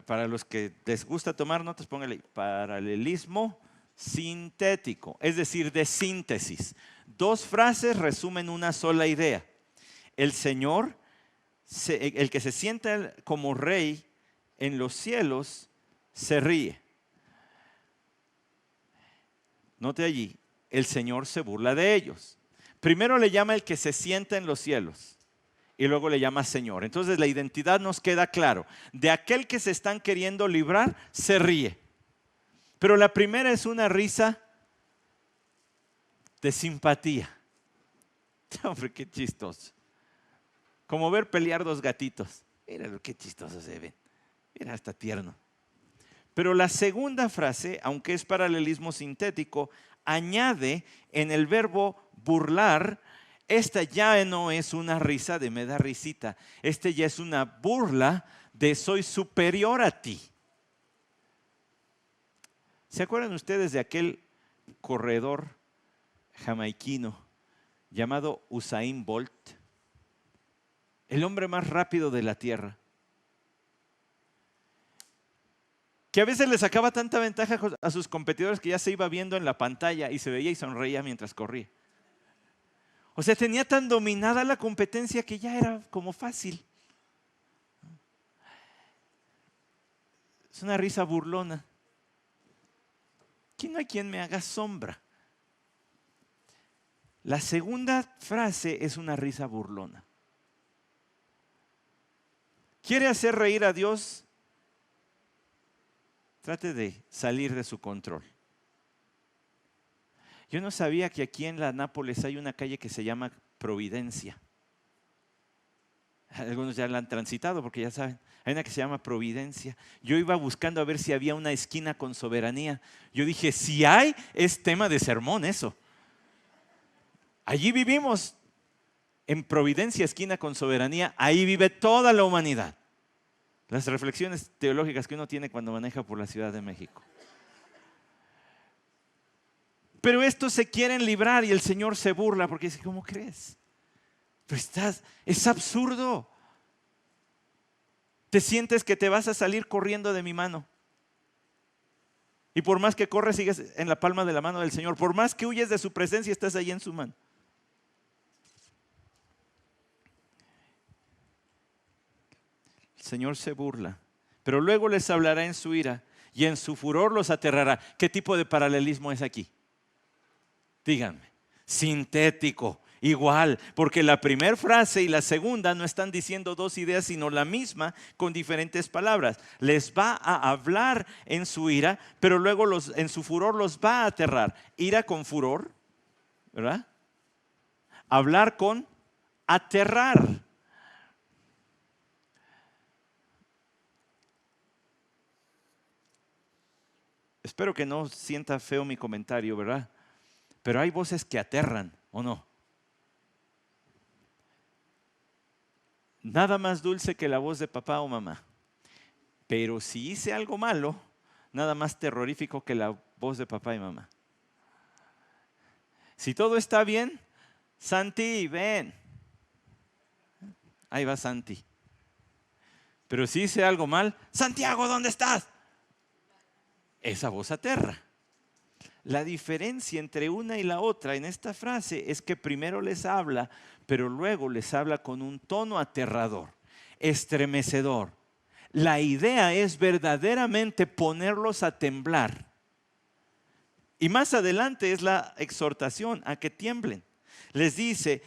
Para los que les gusta tomar notas, póngale paralelismo sintético, es decir, de síntesis. Dos frases resumen una sola idea. El Señor, el que se sienta como rey en los cielos, se ríe. Note allí, el Señor se burla de ellos. Primero le llama el que se sienta en los cielos y luego le llama Señor. Entonces la identidad nos queda claro. De aquel que se están queriendo librar, se ríe. Pero la primera es una risa de simpatía. Hombre, qué chistoso. Como ver pelear dos gatitos. Mira qué chistosos se ven. Mira, hasta tierno. Pero la segunda frase, aunque es paralelismo sintético, añade en el verbo burlar, esta ya no es una risa de me da risita. Este ya es una burla de soy superior a ti. ¿Se acuerdan ustedes de aquel corredor jamaiquino llamado Usain Bolt? El hombre más rápido de la tierra. Que a veces le sacaba tanta ventaja a sus competidores que ya se iba viendo en la pantalla y se veía y sonreía mientras corría. O sea, tenía tan dominada la competencia que ya era como fácil. Es una risa burlona. Aquí no hay quien me haga sombra. La segunda frase es una risa burlona. ¿Quiere hacer reír a Dios? Trate de salir de su control. Yo no sabía que aquí en la Nápoles hay una calle que se llama Providencia. Algunos ya la han transitado porque ya saben. Hay una que se llama Providencia. Yo iba buscando a ver si había una esquina con soberanía. Yo dije, si hay, es tema de sermón eso. Allí vivimos, en Providencia, esquina con soberanía. Ahí vive toda la humanidad. Las reflexiones teológicas que uno tiene cuando maneja por la Ciudad de México. Pero estos se quieren librar y el Señor se burla porque dice, ¿cómo crees? Pero es absurdo. Te sientes que te vas a salir corriendo de mi mano. Y por más que corres, sigues en la palma de la mano del Señor. Por más que huyes de su presencia, estás ahí en su mano. El Señor se burla, pero luego les hablará en su ira y en su furor los aterrará. ¿Qué tipo de paralelismo es aquí? Díganme. Sintético. Igual, porque la primera frase y la segunda no están diciendo dos ideas, sino la misma con diferentes palabras. Les va a hablar en su ira, pero luego en su furor los va a aterrar. Ira con furor, ¿verdad? Hablar con aterrar. Espero que no sienta feo mi comentario, ¿verdad? Pero hay voces que aterran, ¿o no? Nada más dulce que la voz de papá o mamá. Pero si hice algo malo, nada más terrorífico que la voz de papá y mamá. Si todo está bien, Santi, ven. Ahí va Santi. Pero si hice algo mal, Santiago, ¿dónde estás? Esa voz aterra. La diferencia entre una y la otra en esta frase es que primero les habla, pero luego les habla con un tono aterrador, estremecedor. La idea es verdaderamente ponerlos a temblar. Y más adelante es la exhortación a que tiemblen. Les dice,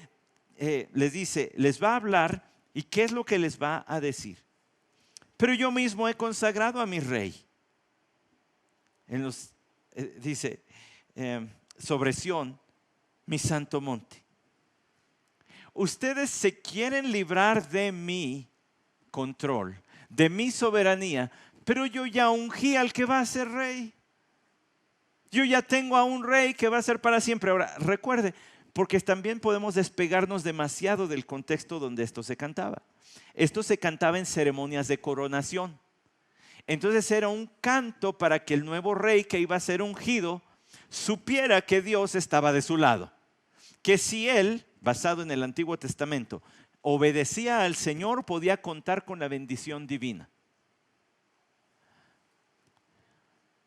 les va a hablar, ¿y qué es lo que les va a decir? Pero yo mismo he consagrado a mi rey. Dice, sobre Sión, mi santo monte. Ustedes se quieren librar de mi control, de mi soberanía, pero yo ya ungí al que va a ser rey. Yo ya tengo a un rey que va a ser para siempre. Ahora, recuerde, porque también podemos despegarnos demasiado del contexto donde esto se cantaba. Esto se cantaba en ceremonias de coronación. Entonces era un canto para que el nuevo rey que iba a ser ungido supiera que Dios estaba de su lado. Que si él, basado en el Antiguo Testamento, obedecía al Señor podía contar con la bendición divina.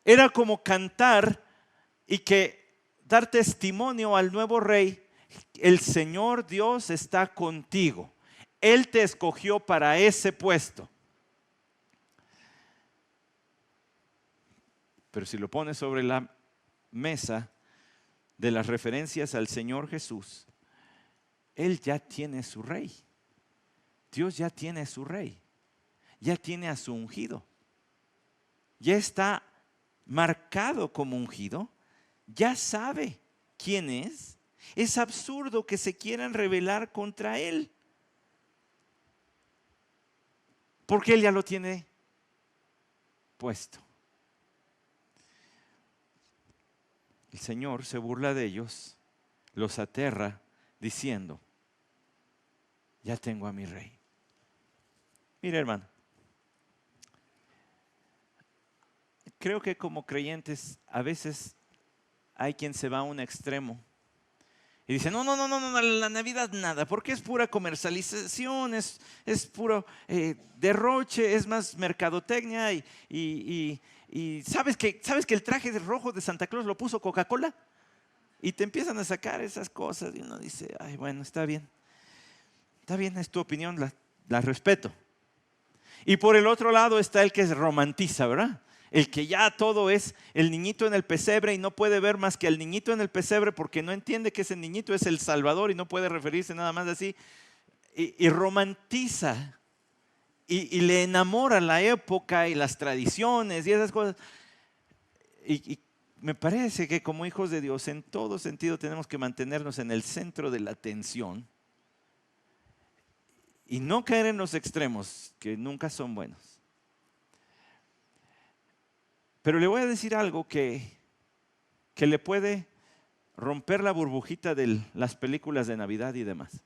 Era como cantar y dar testimonio al nuevo rey: el Señor Dios está contigo. Él te escogió para ese puesto. Pero si lo pones sobre la mesa de las referencias al Señor Jesús, Él ya tiene su rey. Dios ya tiene su rey. Ya tiene a su ungido. Ya está marcado como ungido. Ya sabe quién es. Es absurdo que se quieran rebelar contra Él, porque Él ya lo tiene puesto. El Señor se burla de ellos, los aterra diciendo: ya tengo a mi rey. Mira, hermano, creo que como creyentes a veces hay quien se va a un extremo y dice: no, la Navidad nada, porque es pura comercialización, es puro derroche, es más mercadotecnia y ¿sabes que el traje rojo de Santa Claus lo puso Coca-Cola? Y te empiezan a sacar esas cosas y uno dice: ay, bueno, está bien, es tu opinión, la respeto. Y por el otro lado está el que romantiza, ¿verdad? El que ya todo es el niñito en el pesebre y no puede ver más que al niñito en el pesebre porque no entiende que ese niñito es el Salvador y no puede referirse nada más así. Y romantiza y le enamora la época y las tradiciones y esas cosas. Y me parece que como hijos de Dios en todo sentido tenemos que mantenernos en el centro de la atención y no caer en los extremos, que nunca son buenos. Pero le voy a decir algo que le puede romper la burbujita de las películas de Navidad y demás.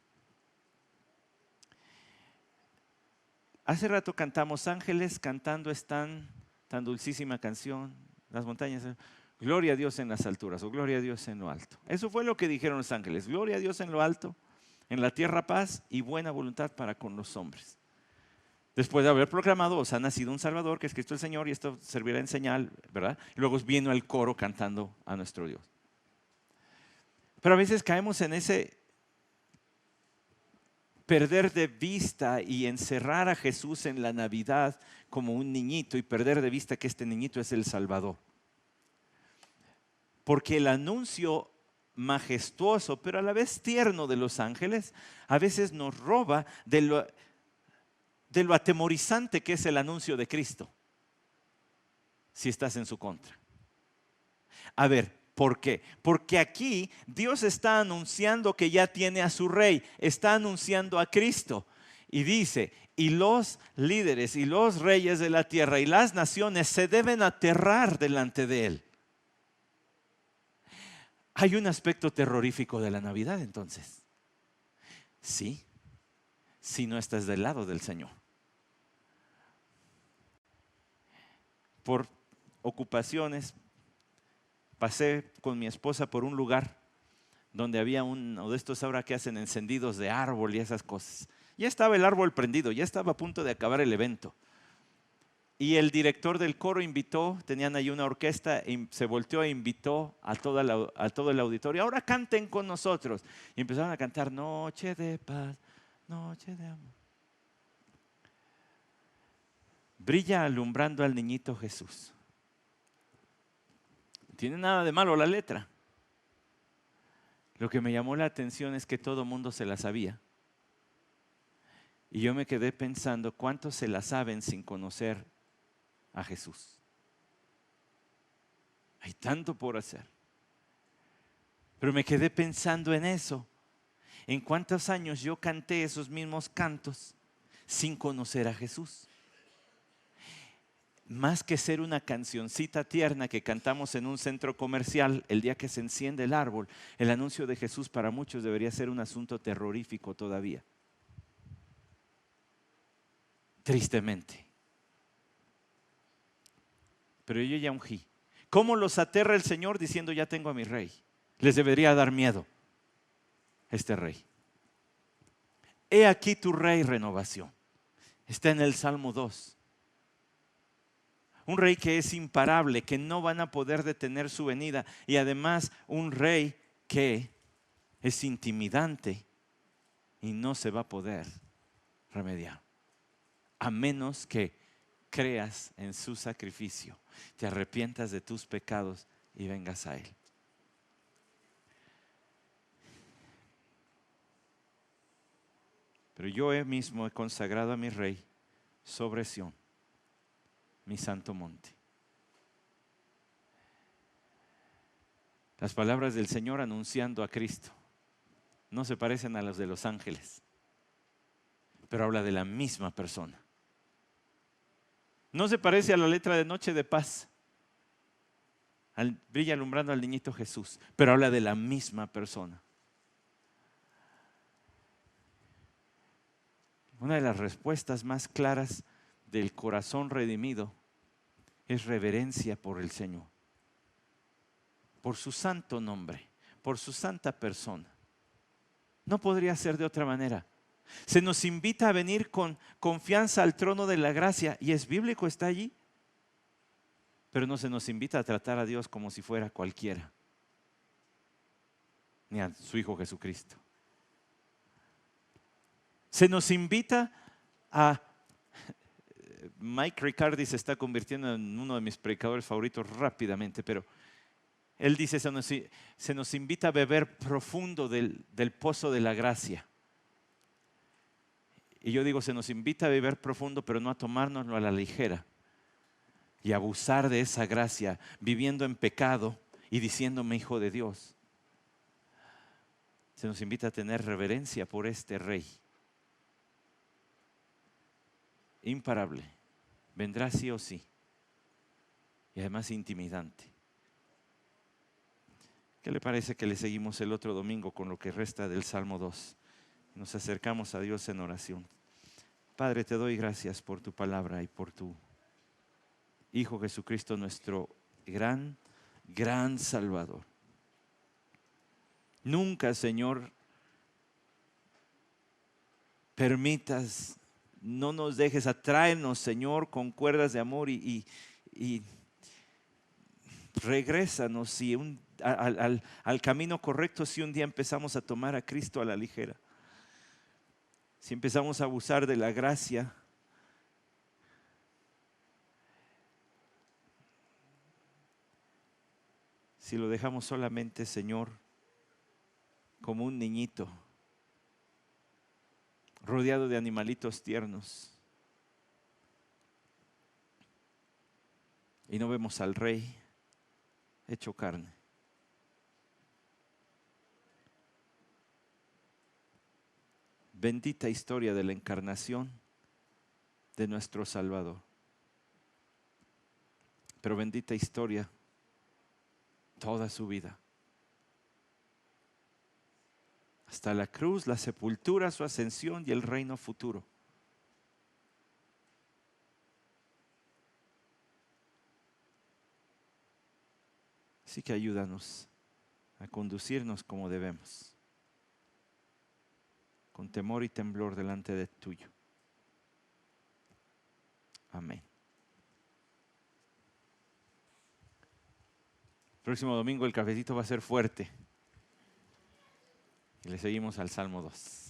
Hace rato cantamos: ángeles cantando están, tan dulcísima canción, las montañas, gloria a Dios en las alturas, o gloria a Dios en lo alto. Eso fue lo que dijeron los ángeles: gloria a Dios en lo alto, en la tierra paz y buena voluntad para con los hombres. Después de haber proclamado: os ha nacido un Salvador, que es Cristo el Señor, y esto servirá en señal, ¿verdad? Y luego vino el coro cantando a nuestro Dios. Pero a veces caemos en ese perder de vista y encerrar a Jesús en la Navidad como un niñito y perder de vista que este niñito es el Salvador. Porque el anuncio majestuoso, pero a la vez tierno de los ángeles, a veces nos roba de lo atemorizante que es el anuncio de Cristo, si estás en su contra. A ver, ¿por qué? Porque aquí Dios está anunciando que ya tiene a su rey, está anunciando a Cristo. Y dice: y los líderes y los reyes de la tierra y las naciones se deben aterrar delante de él. Hay un aspecto terrorífico de la Navidad, entonces. Sí, si no estás del lado del Señor. Por ocupaciones, pasé con mi esposa por un lugar donde había uno de estos ahora que hacen encendidos de árbol y esas cosas. Ya estaba el árbol prendido, ya estaba a punto de acabar el evento. Y el director del coro invitó, tenían ahí una orquesta, y se volteó e invitó a todo el auditorio: ahora canten con nosotros. Y empezaron a cantar: noche de paz, noche de amor. Brilla alumbrando al niñito Jesús. No tiene nada de malo la letra. Lo que me llamó la atención es que todo mundo se la sabía. Y yo me quedé pensando: ¿cuántos se la saben sin conocer a Jesús? Hay tanto por hacer. Pero me quedé pensando en eso. ¿En cuántos años yo canté esos mismos cantos sin conocer a Jesús? Más que ser una cancioncita tierna que cantamos en un centro comercial el día que se enciende el árbol, el anuncio de Jesús para muchos debería ser un asunto terrorífico todavía. Tristemente. Pero yo ya ungí. ¿Cómo los aterra el Señor diciendo: ya tengo a mi rey? Les debería dar miedo este rey. He aquí tu rey, renovación. Está en el Salmo 2. Un rey que es imparable, que no van a poder detener su venida. Y además un rey que es intimidante y no se va a poder remediar. A menos que creas en su sacrificio, te arrepientas de tus pecados y vengas a Él. Pero yo mismo he consagrado a mi rey sobre Sión, mi santo monte. Las palabras del Señor anunciando a Cristo no se parecen a las de los ángeles, pero habla de la misma persona. No se parece a la letra de Noche de Paz, brilla alumbrando al niñito Jesús, pero habla de la misma persona. Una de las respuestas más claras del corazón redimido es reverencia por el Señor, por su santo nombre, por su santa persona. No podría ser de otra manera. Se nos invita a venir con confianza al trono de la gracia, y es bíblico, está allí. Pero no se nos invita a tratar a Dios como si fuera cualquiera, ni a su Hijo Jesucristo. Se nos invita a... Mike Riccardi se está convirtiendo en uno de mis predicadores favoritos rápidamente, pero él dice, se nos invita a beber profundo del pozo de la gracia. Y yo digo, se nos invita a beber profundo, pero no a tomárnoslo a la ligera y abusar de esa gracia, viviendo en pecado y diciéndome hijo de Dios. Se nos invita a tener reverencia por este Rey imparable. Vendrá sí o sí, y además intimidante. ¿Qué le parece que le seguimos el otro domingo con lo que resta del Salmo 2? Nos acercamos a Dios en oración. Padre, te doy gracias por tu palabra y por tu Hijo Jesucristo, nuestro gran, gran Salvador. Nunca, Señor, permitas, no nos dejes, atráenos, Señor, con cuerdas de amor y regrésanos al camino correcto si un día empezamos a tomar a Cristo a la ligera. Si empezamos a abusar de la gracia, si lo dejamos solamente, Señor, como un niñito rodeado de animalitos tiernos, y no vemos al Rey hecho carne. Bendita historia de la encarnación de nuestro Salvador. Pero bendita historia toda su vida. Hasta la cruz, la sepultura, su ascensión y el reino futuro. Así que ayúdanos a conducirnos como debemos, con temor y temblor delante de tuyo. Amén. Próximo domingo el cafecito va a ser fuerte. Y le seguimos al Salmo 2.